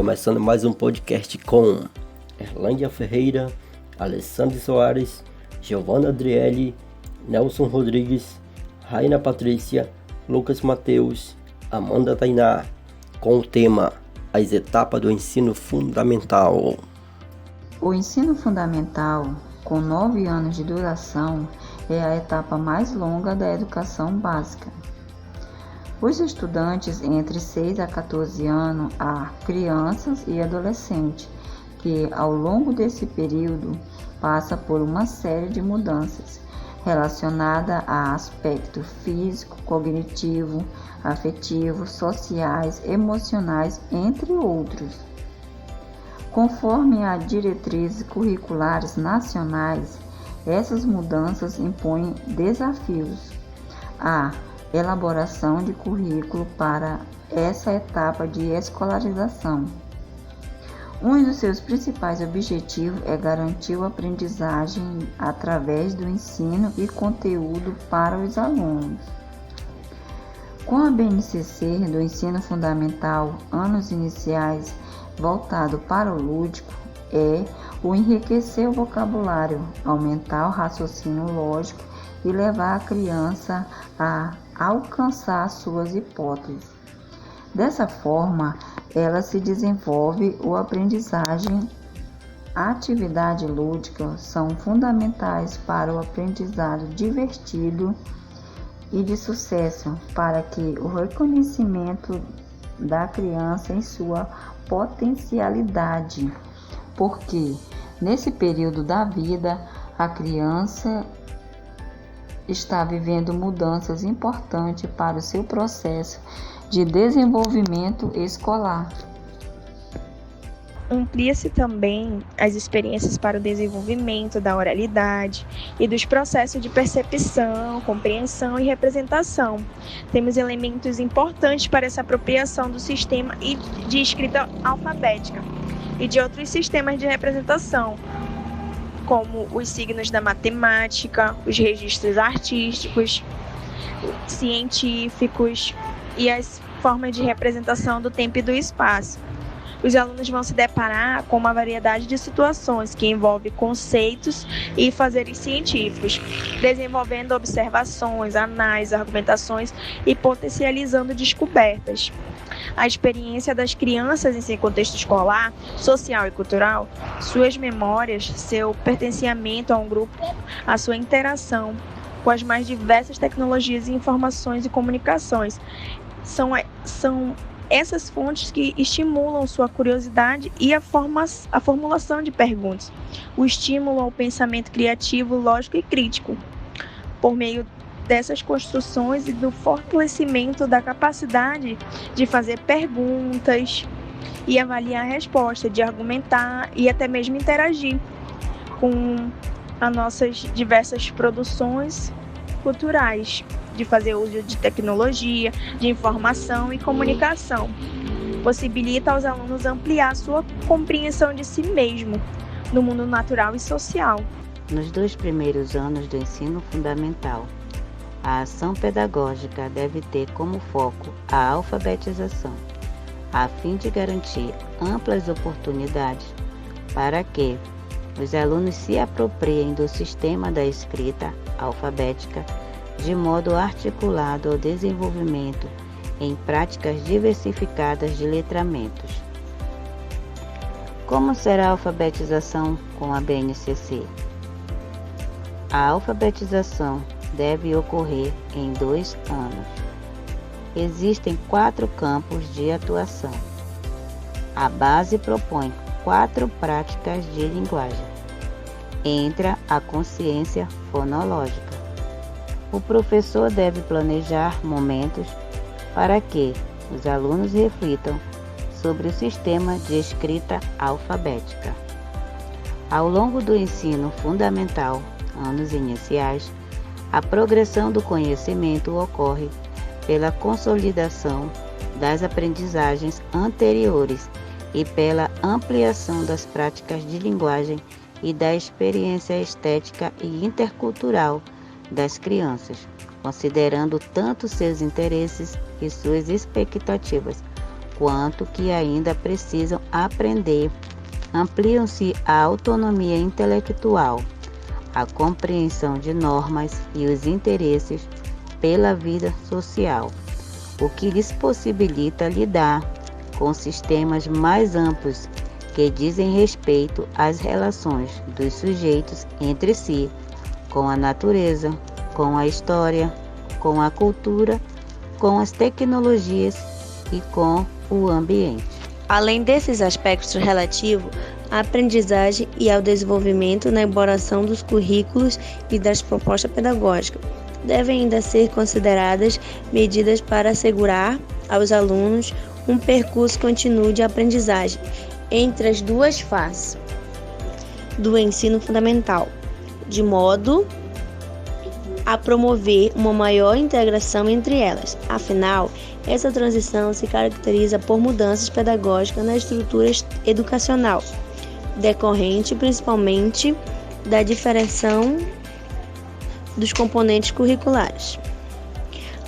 começando mais um podcast com Erlândia Ferreira, Alessandro Soares, Giovanna Adriele, Nelson Rodrigues, Raina Patrícia, Lucas Mateus, Amanda Tainá, com o tema As etapas do ensino fundamental. O ensino fundamental, com 9 anos de duração, é a etapa mais longa da educação básica. Os estudantes entre 6 a 14 anos há crianças e adolescentes, que ao longo desse período passa por uma série de mudanças relacionadas a aspectos físico, cognitivo, afetivo, sociais, emocionais, entre outros. Conforme as diretrizes curriculares nacionais, essas mudanças impõem desafios à elaboração de currículo para essa etapa de escolarização. Um dos seus principais objetivos é garantir a aprendizagem através do ensino e conteúdo para os alunos. Com a BNCC do Ensino Fundamental, anos iniciais, voltado para o lúdico, é o enriquecer o vocabulário, aumentar o raciocínio lógico e levar a criança a alcançar suas hipóteses. Dessa forma, ela se desenvolve o aprendizagem. A atividade lúdica são fundamentais para o aprendizado divertido e de sucesso, para que o reconhecimento da criança em sua potencialidade, porque nesse período da vida a criança está vivendo mudanças importantes para o seu processo de desenvolvimento escolar. Amplia-se também as experiências para o desenvolvimento da oralidade e dos processos de percepção, compreensão e representação. Temos elementos importantes para essa apropriação do sistema de escrita alfabética e de outros sistemas de representação, como os signos da matemática, os registros artísticos, científicos e as formas de representação do tempo e do espaço. Os alunos vão se deparar com uma variedade de situações que envolvem conceitos e fazeres científicos, desenvolvendo observações, análises, argumentações e potencializando descobertas. A experiência das crianças em seu contexto escolar, social e cultural, suas memórias, seu pertencimento a um grupo, a sua interação com as mais diversas tecnologias e informações e comunicações, são essas fontes que estimulam sua curiosidade e a formulação de perguntas, o estímulo ao pensamento criativo, lógico e crítico. Por meio dessas construções e do fortalecimento da capacidade de fazer perguntas e avaliar a resposta, de argumentar e até mesmo interagir com as nossas diversas produções culturais, de fazer uso de tecnologia, de informação e comunicação. Possibilita aos alunos ampliar sua compreensão de si mesmo no mundo natural e social. Nos 2 primeiros anos do ensino fundamental, a ação pedagógica deve ter como foco a alfabetização, a fim de garantir amplas oportunidades para que os alunos se apropriem do sistema da escrita alfabética de modo articulado ao desenvolvimento em práticas diversificadas de letramentos. Como será a alfabetização com a BNCC? A alfabetização deve ocorrer em 2 anos. Existem 4 campos de atuação. A base propõe 4 práticas de linguagem. Entra a consciência fonológica. O professor deve planejar momentos para que os alunos reflitam sobre o sistema de escrita alfabética. Ao longo do ensino fundamental, anos iniciais, a progressão do conhecimento ocorre pela consolidação das aprendizagens anteriores e pela ampliação das práticas de linguagem e da experiência estética e intercultural das crianças, considerando tanto seus interesses e suas expectativas, quanto que ainda precisam aprender. Ampliam-se a autonomia intelectual, a compreensão de normas e os interesses pela vida social, o que lhes possibilita lidar com sistemas mais amplos que dizem respeito às relações dos sujeitos entre si, com a natureza, com a história, com a cultura, com as tecnologias e com o ambiente. Além desses aspectos relativos à aprendizagem e ao desenvolvimento na elaboração dos currículos e das propostas pedagógicas, devem ainda ser consideradas medidas para assegurar aos alunos um percurso contínuo de aprendizagem entre as duas fases do ensino fundamental, de modo a promover uma maior integração entre elas. Afinal, essa transição se caracteriza por mudanças pedagógicas na estrutura educacional, decorrente principalmente da diferenciação dos componentes curriculares.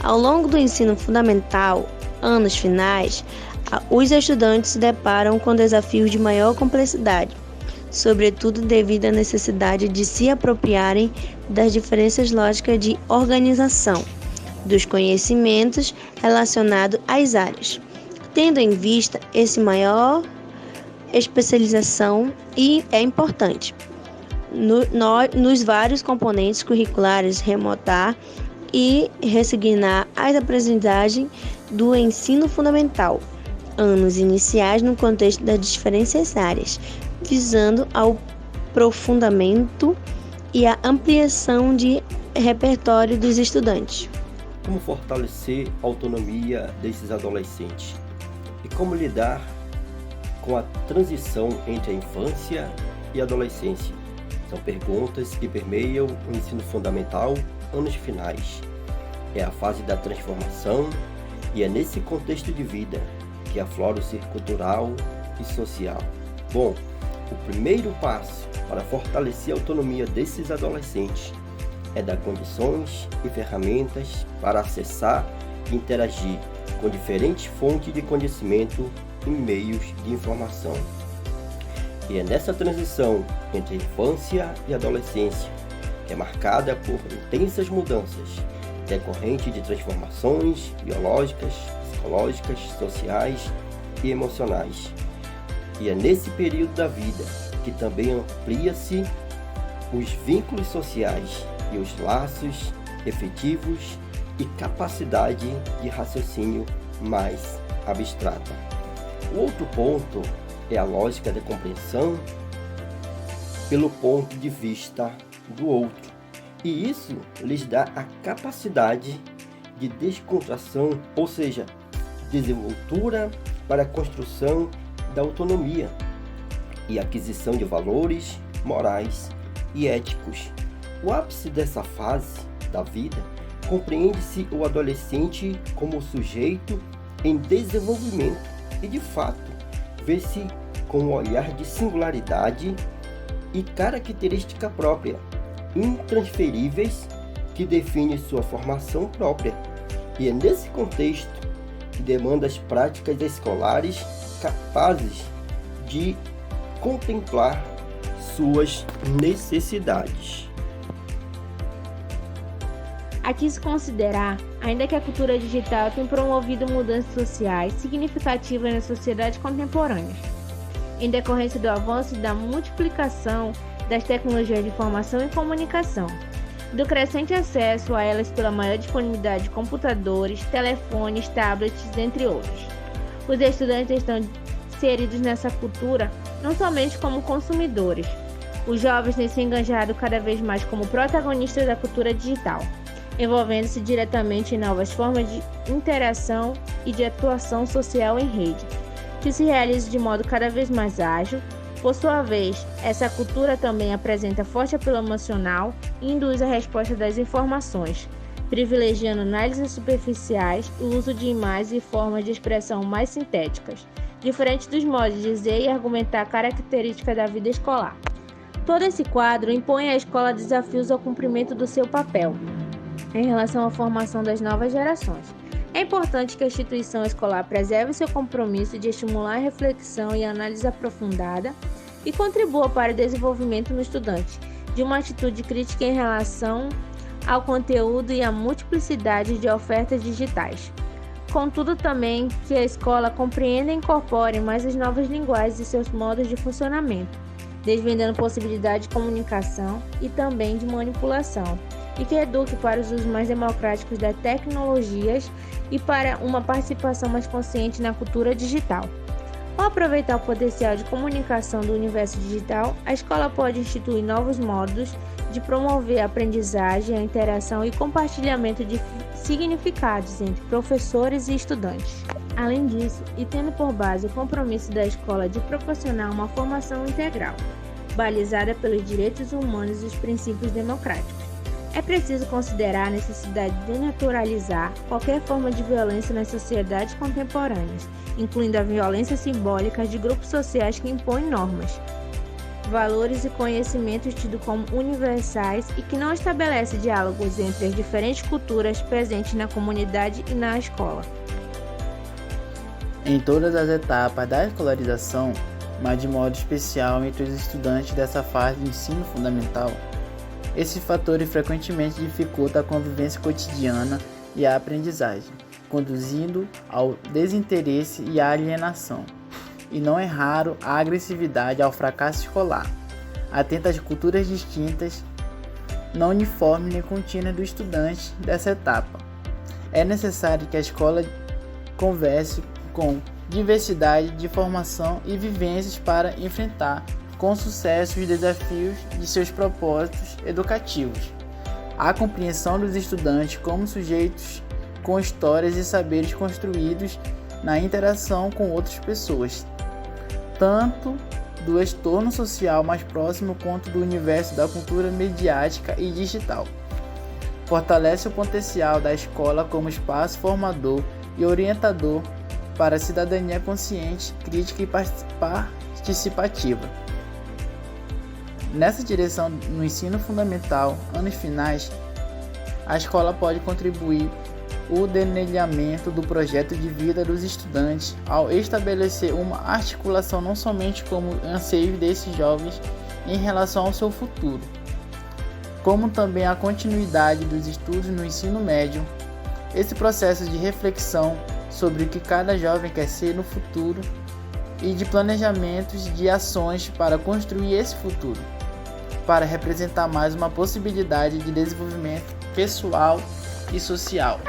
Ao longo do ensino fundamental, anos finais, os estudantes se deparam com desafios de maior complexidade, sobretudo devido à necessidade de se apropriarem das diferenças lógicas de organização dos conhecimentos relacionados às áreas, tendo em vista esse maior especialização e é importante nos vários componentes curriculares remontar e ressignar as aprendizagens do ensino fundamental, anos iniciais no contexto das diferentes áreas, visando ao aprofundamento e a ampliação de repertório dos estudantes. Como fortalecer a autonomia desses adolescentes e como lidar com a transição entre a infância e a adolescência. São perguntas que permeiam o ensino fundamental, anos finais. É a fase da transformação e é nesse contexto de vida que aflora o ser cultural e social. Bom, o primeiro passo para fortalecer a autonomia desses adolescentes é dar condições e ferramentas para acessar e interagir com diferentes fontes de conhecimento e meios de informação. E é nessa transição entre a infância e a adolescência, que é marcada por intensas mudanças, decorrente de transformações biológicas, psicológicas, sociais e emocionais. E é nesse período da vida que também amplia-se os vínculos sociais e os laços efetivos e capacidade de raciocínio mais abstrata. O outro ponto é a lógica da compreensão pelo ponto de vista do outro. E isso lhes dá a capacidade de descontração, ou seja, desenvoltura para a construção da autonomia e aquisição de valores morais e éticos. O ápice dessa fase da vida compreende-se o adolescente como sujeito em desenvolvimento e, de fato, vê-se com um olhar de singularidade e característica própria, intransferíveis, que define sua formação própria. E é nesse contexto que demanda as práticas escolares capazes de contemplar suas necessidades. Aqui se considerar, ainda que a cultura digital tenha promovido mudanças sociais significativas na sociedade contemporânea, em decorrência do avanço e da multiplicação das tecnologias de informação e comunicação, do crescente acesso a elas pela maior disponibilidade de computadores, telefones, tablets, entre outros. Os estudantes estão inseridos nessa cultura não somente como consumidores. Os jovens têm se engajado cada vez mais como protagonistas da cultura digital, envolvendo-se diretamente em novas formas de interação e de atuação social em rede, que se realiza de modo cada vez mais ágil. Por sua vez, essa cultura também apresenta forte apelo emocional e induz a resposta das informações, privilegiando análises superficiais e o uso de imagens e formas de expressão mais sintéticas, diferente dos modos de dizer e argumentar características da vida escolar. Todo esse quadro impõe à escola desafios ao cumprimento do seu papel em relação à formação das novas gerações, É importante que a instituição escolar preserve seu compromisso de estimular a reflexão e análise aprofundada e contribua para o desenvolvimento no estudante de uma atitude crítica em relação ao conteúdo e à multiplicidade de ofertas digitais. Contudo, também que a escola compreenda e incorpore mais as novas linguagens e seus modos de funcionamento, desvendando possibilidade de comunicação e também de manipulação, e que eduque para os usos mais democráticos das tecnologias e para uma participação mais consciente na cultura digital. Ao aproveitar o potencial de comunicação do universo digital, a escola pode instituir novos modos de promover a aprendizagem, a interação e compartilhamento de significados entre professores e estudantes. Além disso, e tendo por base o compromisso da escola de proporcionar uma formação integral, balizada pelos direitos humanos e os princípios democráticos, é preciso considerar a necessidade de naturalizar qualquer forma de violência nas sociedades contemporâneas, incluindo a violência simbólica de grupos sociais que impõem normas, valores e conhecimentos tidos como universais e que não estabelece diálogos entre as diferentes culturas presentes na comunidade e na escola. Em todas as etapas da escolarização, mas de modo especial entre os estudantes dessa fase de ensino fundamental, esse fator frequentemente dificulta a convivência cotidiana e a aprendizagem, conduzindo ao desinteresse e à alienação. E não é raro a agressividade ao fracasso escolar, atenta às culturas distintas, não uniformes nem contínuas do estudante dessa etapa. É necessário que a escola converse com diversidade de formação e vivências para enfrentar com sucesso os desafios de seus propósitos educativos. A compreensão dos estudantes como sujeitos com histórias e saberes construídos na interação com outras pessoas, tanto do entorno social mais próximo quanto do universo da cultura mediática e digital. Fortalece o potencial da escola como espaço formador e orientador para a cidadania consciente, crítica e participativa. Nessa direção, no ensino fundamental, anos finais, a escola pode contribuir o delineamento do projeto de vida dos estudantes ao estabelecer uma articulação não somente como anseios desses jovens em relação ao seu futuro, como também a continuidade dos estudos no ensino médio. Esse processo de reflexão sobre o que cada jovem quer ser no futuro e de planejamentos de ações para construir esse futuro, para representar mais uma possibilidade de desenvolvimento pessoal e social.